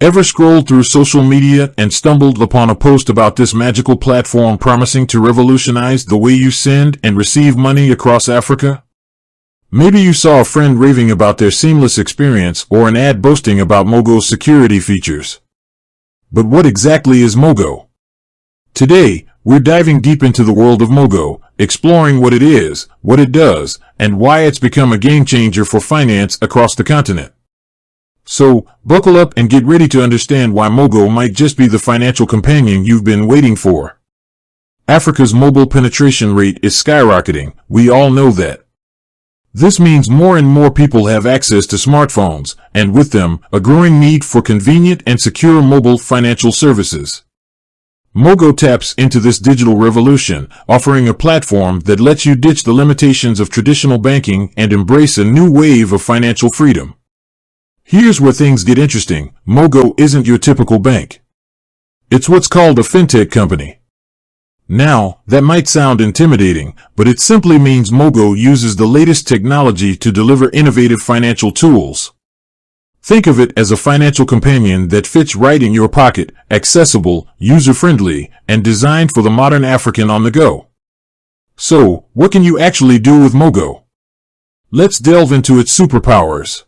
Ever scrolled through social media and stumbled upon a post about this magical platform promising to revolutionize the way you send and receive money across Africa? Maybe you saw a friend raving about their seamless experience or an ad boasting about Mogo's security features. But what exactly is Mogo? Today, we're diving deep into the world of Mogo, exploring what it is, what it does, and why it's become a game changer for finance across the continent. So, buckle up and get ready to understand why Mogo might just be the financial companion you've been waiting for. Africa's mobile penetration rate is skyrocketing, we all know that. This means more and more people have access to smartphones, and with them, a growing need for convenient and secure mobile financial services. Mogo taps into this digital revolution, offering a platform that lets you ditch the limitations of traditional banking and embrace a new wave of financial freedom. Here's where things get interesting. Mogo isn't your typical bank. It's what's called a fintech company. Now, that might sound intimidating, but it simply means Mogo uses the latest technology to deliver innovative financial tools. Think of it as a financial companion that fits right in your pocket, accessible, user-friendly, and designed for the modern African on the go. So, what can you actually do with Mogo? Let's delve into its superpowers.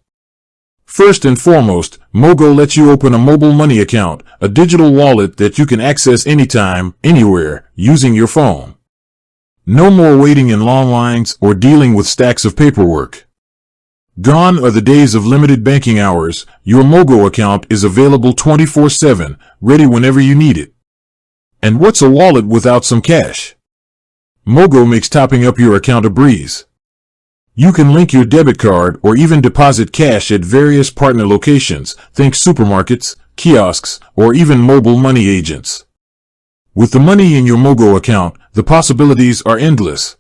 First and foremost, Mogo lets you open a mobile money account, a digital wallet that you can access anytime, anywhere, using your phone. No more waiting in long lines or dealing with stacks of paperwork. Gone are the days of limited banking hours. Your Mogo account is available 24/7, ready whenever you need it. And what's a wallet without some cash? Mogo makes topping up your account a breeze. You can link your debit card or even deposit cash at various partner locations, think supermarkets, kiosks, or even mobile money agents. With the money in your Mogo account, the possibilities are endless.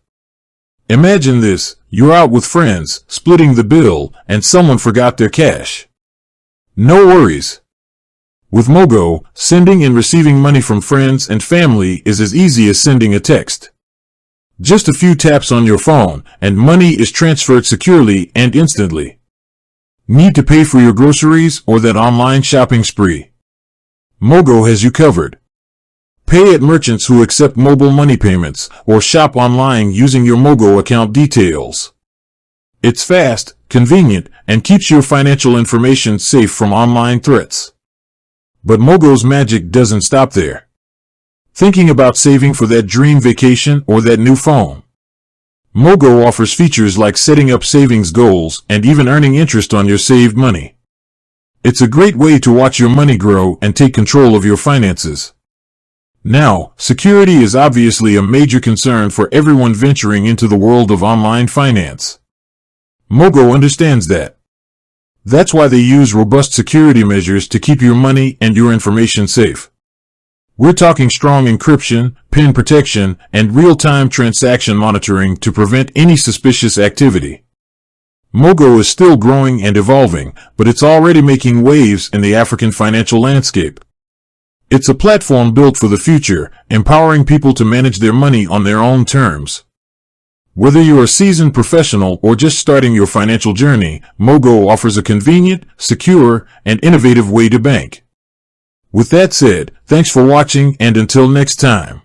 Imagine this, you're out with friends, splitting the bill, and someone forgot their cash. No worries. With Mogo, sending and receiving money from friends and family is as easy as sending a text. Just a few taps on your phone, and money is transferred securely and instantly. Need to pay for your groceries or that online shopping spree? Mogo has you covered. Pay at merchants who accept mobile money payments, or shop online using your Mogo account details. It's fast, convenient, and keeps your financial information safe from online threats. But Mogo's magic doesn't stop there. Thinking about saving for that dream vacation or that new phone? Mogo offers features like setting up savings goals and even earning interest on your saved money. It's a great way to watch your money grow and take control of your finances. Now, security is obviously a major concern for everyone venturing into the world of online finance. Mogo understands that. That's why they use robust security measures to keep your money and your information safe. We're talking strong encryption, PIN protection, and real-time transaction monitoring to prevent any suspicious activity. Mogo is still growing and evolving, but it's already making waves in the African financial landscape. It's a platform built for the future, empowering people to manage their money on their own terms. Whether you're a seasoned professional or just starting your financial journey, Mogo offers a convenient, secure, and innovative way to bank. With that said, thanks for watching, and until next time.